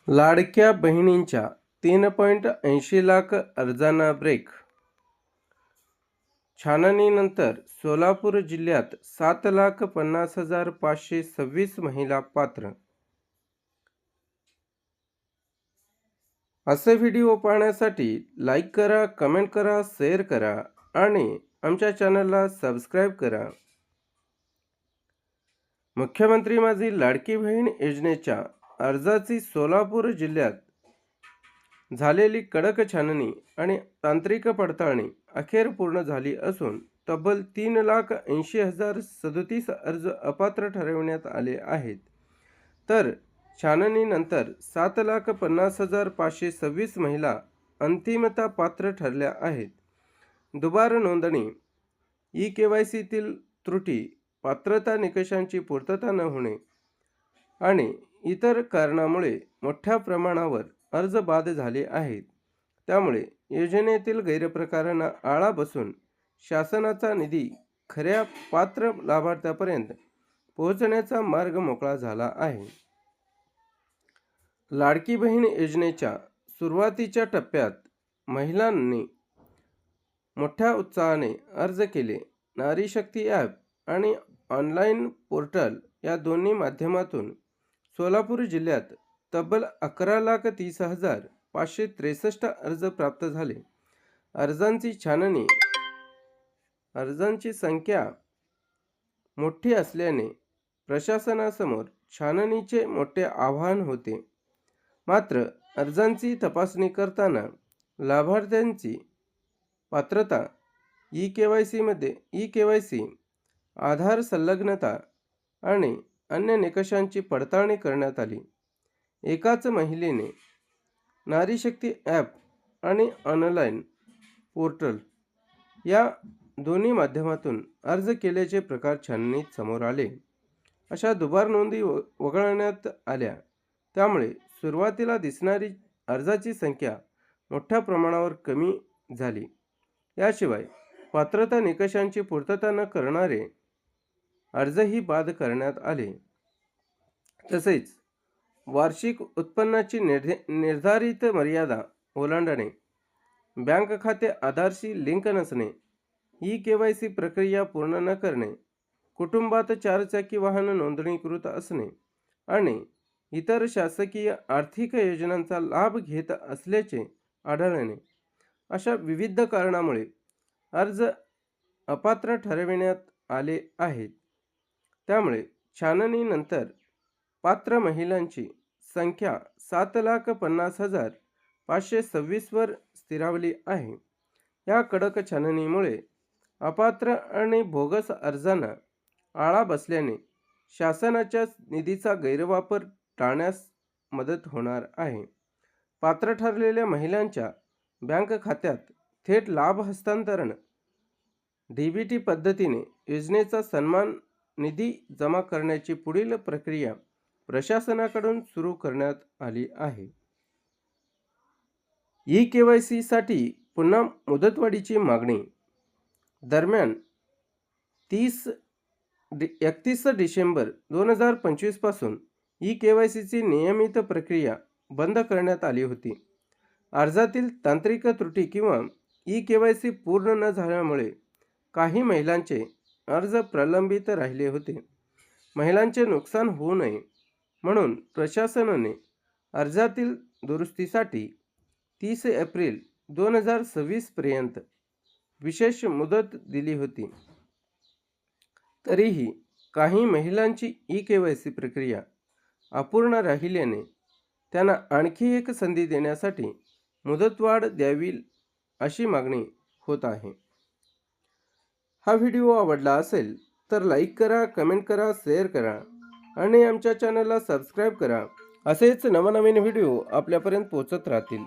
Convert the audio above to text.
लाडक्या बहिणींच्या 3.80 लाख अर्जांना ब्रेक. छाननीनंतर सोलापूर जिल्ह्यात 7,50,526 महिला पात्र. असे व्हिडिओ पाहण्यासाठी लाईक करा, कमेंट करा, शेअर करा आणि आमच्या चॅनलला सबस्क्राईब करा. मुख्यमंत्री माझी लाडकी बहीण योजनेच्या अर्जाची सोलापूर जिल्ह्यात झालेली कडक छाननी आणि तांत्रिक पडताळणी अखेर पूर्ण झाली असून तब्बल 3,80,037 अर्ज अपात्र ठरविण्यात आले आहेत. तर छाननीनंतर 7,50,526 महिला अंतिमता पात्र ठरल्या आहेत. दुबार नोंदणी, ई-केवायसीतील त्रुटी, पात्रता निकषांची पूर्तता न होणे आणि इतर कारणामुळे मोठ्या प्रमाणावर अर्ज बाद झाले आहेत. त्यामुळे योजनेतील गैरप्रकारांना आळा बसून शासनाचा निधी खऱ्या पात्र लाभार्थ्यापर्यंत पोहोचण्याचा मार्ग मोकळा झाला आहे. लाडकी बहीण योजनेच्या सुरुवातीच्या टप्प्यात महिलांनी मोठ्या उत्साहाने अर्ज केले. नारी शक्ती ॲप आणि ऑनलाईन पोर्टल या दोन्ही माध्यमातून सोलापूर जिल्ह्यात तब्बल 11,30,563 अर्ज प्राप्त झाले. अर्जांची संख्या मोठी असल्याने प्रशासनासमोर छाननीचे मोठे आव्हान होते. मात्र अर्जांची तपासणी करताना लाभार्थ्यांची पात्रता, ई-केवायसी, आधार संलग्नता आणि अन्य निकषांची पडताळणी करण्यात आली. एकाच महिलेने नारी शक्ती ॲप आणि ऑनलाईन पोर्टल या दोन्ही माध्यमातून अर्ज केल्याचे प्रकार छाननीत समोर आले. अशा दुबार नोंदी वगळण्यात आल्या. त्यामुळे सुरुवातीला दिसणारी अर्जाची संख्या मोठ्या प्रमाणावर कमी झाली. याशिवाय पात्रता निकषांची पूर्तता न करणारे अर्जही बाद करण्यात आले. तसेच वार्षिक उत्पन्नाची निर्धारित मर्यादा ओलांडणे, बँक खाते आधारशी लिंक नसणे, ई-केवायसी प्रक्रिया पूर्ण न करणे, कुटुंबात 4 चाकी वाहन नोंदणीकृत असणे आणि इतर शासकीय आर्थिक योजनांचा लाभ घेत असल्याचे आढळणे अशा विविध कारणामुळे अर्ज अपात्र ठरविण्यात आले आहेत. त्यामुळे छाननीनंतर पात्र महिलांची संख्या 7,50,526 वर स्थिरावली आहे. या कडक छाननीमुळे अपात्र आणि बोगस अर्जांना आळा बसल्याने शासनाच्या निधीचा गैरवापर टाळण्यास मदत होणार आहे. पात्र ठरलेल्या महिलांच्या बँक खात्यात थेट लाभ हस्तांतरण, DBT पद्धतीने योजनेचा सन्मान निधी जमा करण्याची पुढील प्रक्रिया प्रशासनाकडून सुरू करण्यात आली आहे. ई-केवायसीसाठी पुन्हा मुदतवाढीची मागणी. दरम्यान 31 डिसेंबर 2025 पासून ई-केवायसीची नियमित प्रक्रिया बंद करण्यात आली होती. अर्जातील तांत्रिक त्रुटी किंवा ई-केवायसी पूर्ण न झाल्यामुळे काही महिलांचे अर्ज प्रलंबित राहिले होते. महिलांचे नुकसान होऊ नये म्हणून प्रशासनाने अर्जातील दुरुस्तीसाठी 30 एप्रिल 2026 पर्यंत विशेष मुदत दिली होती. तरीही काही महिलांची ई-केवायसी प्रक्रिया अपूर्ण राहिल्याने त्यांना आणखी एक संधी देण्यासाठी मुदतवाढ द्यावी अशी मागणी होत आहे. हा व्हिडिओ आवडला असेल तर लाईक करा, कमेंट करा, शेअर करा आणि आमच्या चॅनलला सबस्क्राईब करा. असेच नवनवीन व्हिडिओ आपल्यापर्यंत पोहोचत राहतील.